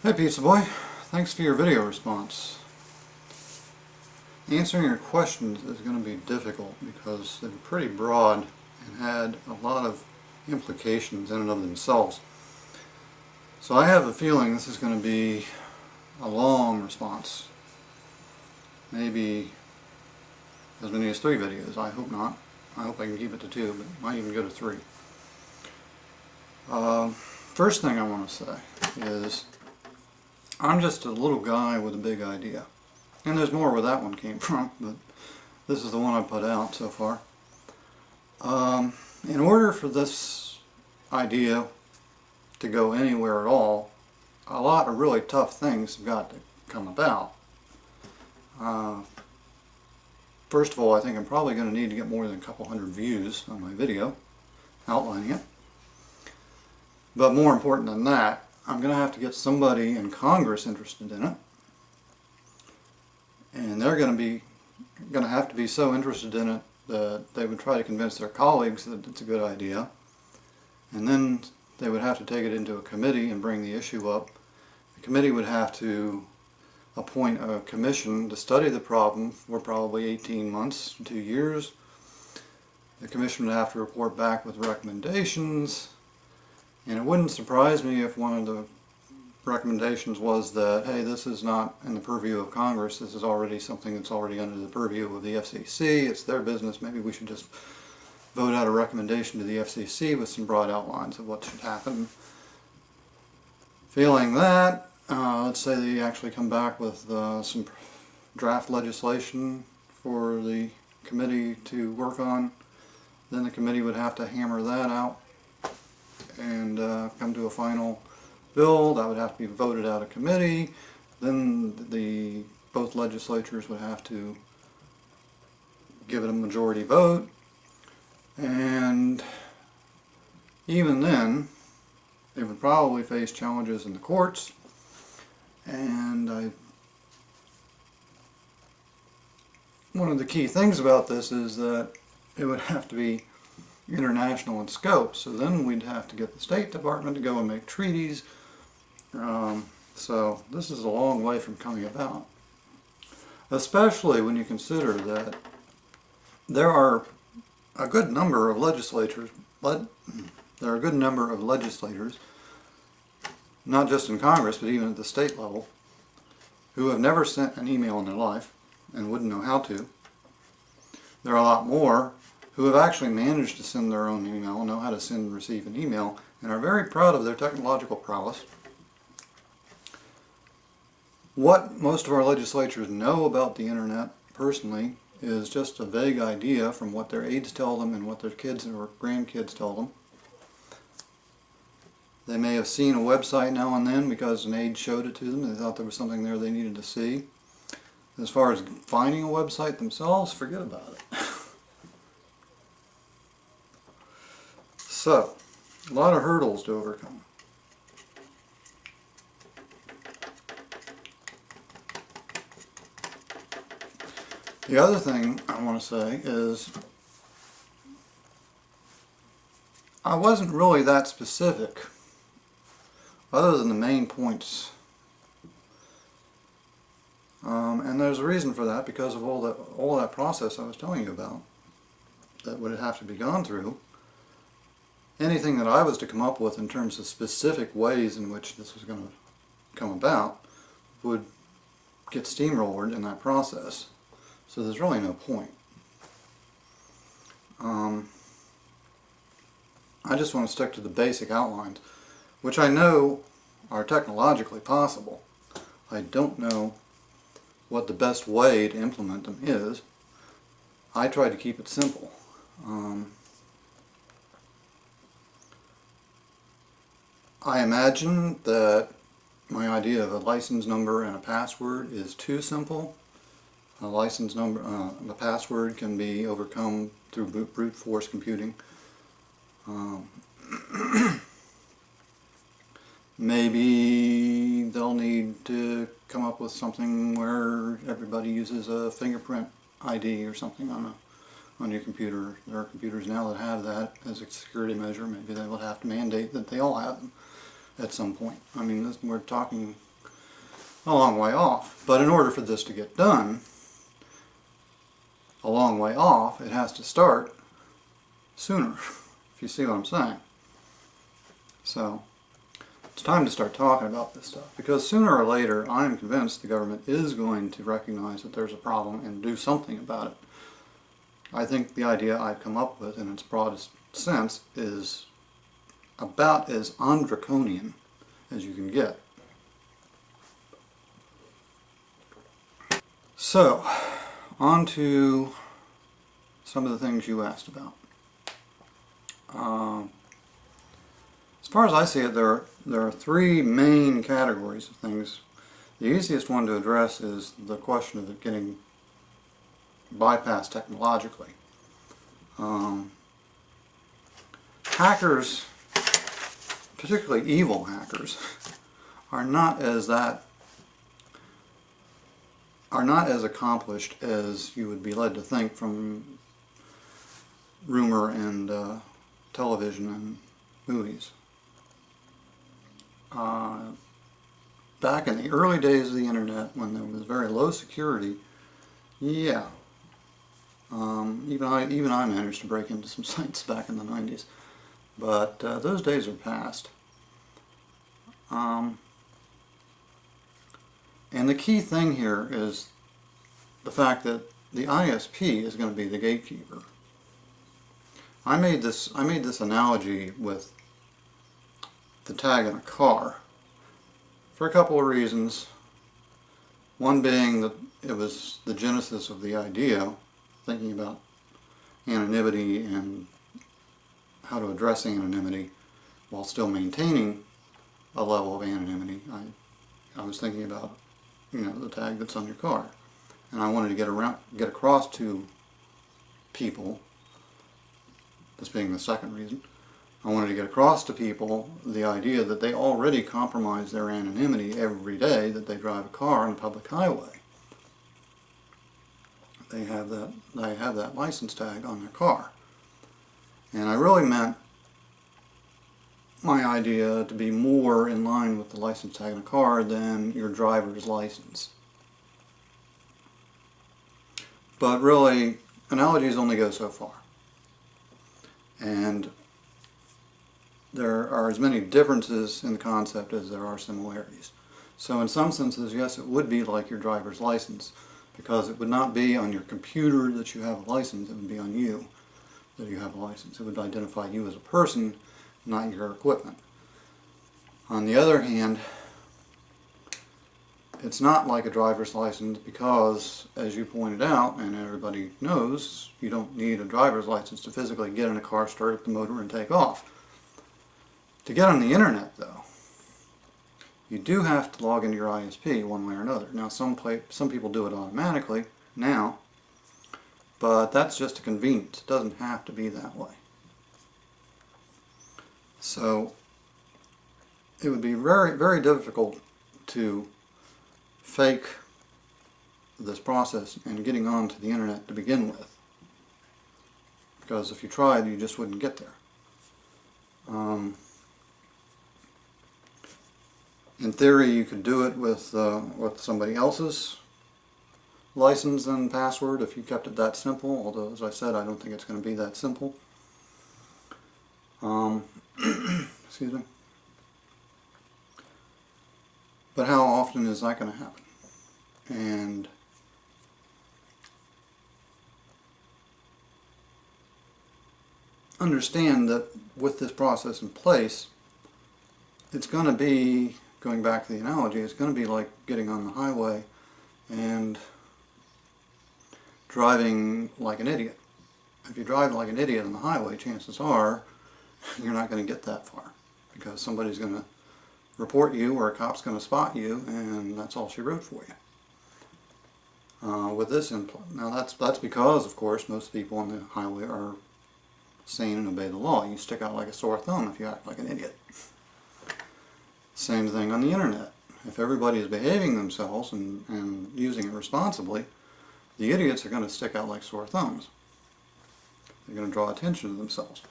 Hey Pizza Boy, thanks for your video response. Answering your questions is going to be difficult because they're pretty broad and had a lot of implications in and of themselves. So I have a feeling this is going to be a long response. Maybe as many as 3 videos. I hope not. I hope I can keep it to 2, but it might even go to 3. First thing I want to say is I'm just a little guy with a big idea. And there's more where that one came from, but this is the one I put out so far. In order for this idea to go anywhere at all, a lot of really tough things have got to come about. First of all, I think I'm probably going to need to get more than a couple hundred views on my video outlining it. But more important than that, I'm going to have to get somebody in Congress interested in it. And they're going to have to be so interested in it that they would try to convince their colleagues that it's a good idea. And then they would have to take it into a committee and bring the issue up. The committee would have to appoint a commission to study the problem for probably 18 months, 2 years. The commission would have to report back with recommendations. And it wouldn't surprise me if one of the recommendations was that, hey, this is not in the purview of Congress, this is already something that's already under the purview of the FCC, it's their business, maybe we should just vote out a recommendation to the FCC with some broad outlines of what should happen. Failing that, let's say they actually come back with some draft legislation for the committee to work on, then the committee would have to hammer that out and come to a final bill. That would have to be voted out of committee. Then both legislatures would have to give it a majority vote. And even then, they would probably face challenges in the courts. And one of the key things about this is that it would have to be international in scope, so then we'd have to get the State Department to go and make treaties. So this is a long way from coming about, especially when you consider that there are a good number of legislators, not just in Congress but even at the state level, who have never sent an email in their life and wouldn't know how to. There are a lot more who have actually managed to send their own email, know how to send and receive an email, and are very proud of their technological prowess. What most of our legislatures know about the internet, personally, is just a vague idea from what their aides tell them and what their kids or grandkids tell them. They may have seen a website now and then because an aide showed it to them. They thought there was something there they needed to see. As far as finding a website themselves, forget about it. So, a lot of hurdles to overcome. The other thing I want to say is I wasn't really that specific other than the main points. And there's a reason for that, because of all that process I was telling you about that would have to be gone through. Anything that I was to come up with in terms of specific ways in which this was going to come about would get steamrolled in that process. So there's really no point. I just want to stick to the basic outlines, which I know are technologically possible. I don't know what the best way to implement them is. I try to keep it simple. I imagine that my idea of a license number and a password is too simple. A license number, the password can be overcome through brute force computing. Maybe they'll need to come up with something where everybody uses a fingerprint ID or something on your computer. There are computers now that have that as a security measure. Maybe they will have to mandate that they all have them at some point. I mean, we're talking a long way off. But in order for this to get done a long way off, it has to start sooner, if you see what I'm saying. So it's time to start talking about this stuff, because sooner or later I am convinced the government is going to recognize that there's a problem and do something about it. I think the idea I've come up with in its broadest sense is about as un-draconian as you can get. So, on to some of the things you asked about. As far as I see it, there are three main categories of things. The easiest one to address is the question of it getting bypassed technologically. Hackers, particularly evil hackers, are not as accomplished as you would be led to think from rumor and television and movies. Back in the early days of the internet, when there was very low security, yeah, even I managed to break into some sites back in the 90s, but those days are past. And the key thing here is the fact that the ISP is going to be the gatekeeper. I made this analogy with the tag in a car for a couple of reasons. One being that it was the genesis of the idea, thinking about anonymity and how to address anonymity while still maintaining a level of anonymity. I was thinking about, the tag that's on your car, and I wanted to get across to people. This being the second reason, I wanted to get across to people the idea that they already compromise their anonymity every day that they drive a car on a public highway. They have that license tag on their car, and I really meant my idea to be more in line with the license tag in a car than your driver's license. But really, analogies only go so far. And there are as many differences in the concept as there are similarities. So in some senses, yes, it would be like your driver's license, because it would not be on your computer that you have a license, it would be on you that you have a license. It would identify you as a person, not your equipment. On the other hand, it's not like a driver's license because, as you pointed out, and everybody knows, you don't need a driver's license to physically get in a car, start up the motor, and take off. To get on the internet, though, you do have to log into your ISP one way or another. Now, some people do it automatically now, but that's just a convenience. It doesn't have to be that way. So it would be very, very difficult to fake this process and getting onto the internet to begin with, because if you tried, you just wouldn't get there. In theory, you could do it with somebody else's license and password if you kept it that simple, although, as I said, I don't think it's going to be that simple. Excuse me. But how often is that going to happen? And understand that with this process in place, it's going to be, going back to the analogy, it's going to be like getting on the highway and driving like an idiot. If you drive like an idiot on the highway, chances are you're not going to get that far, because somebody's going to report you or a cop's going to spot you, and that's all she wrote for you. With this now that's because, of course, most people on the highway are sane and obey the law. You stick out like a sore thumb if you act like an idiot. Same thing on the internet. If everybody is behaving themselves and using it responsibly, the idiots are going to stick out like sore thumbs. They're going to draw attention to themselves.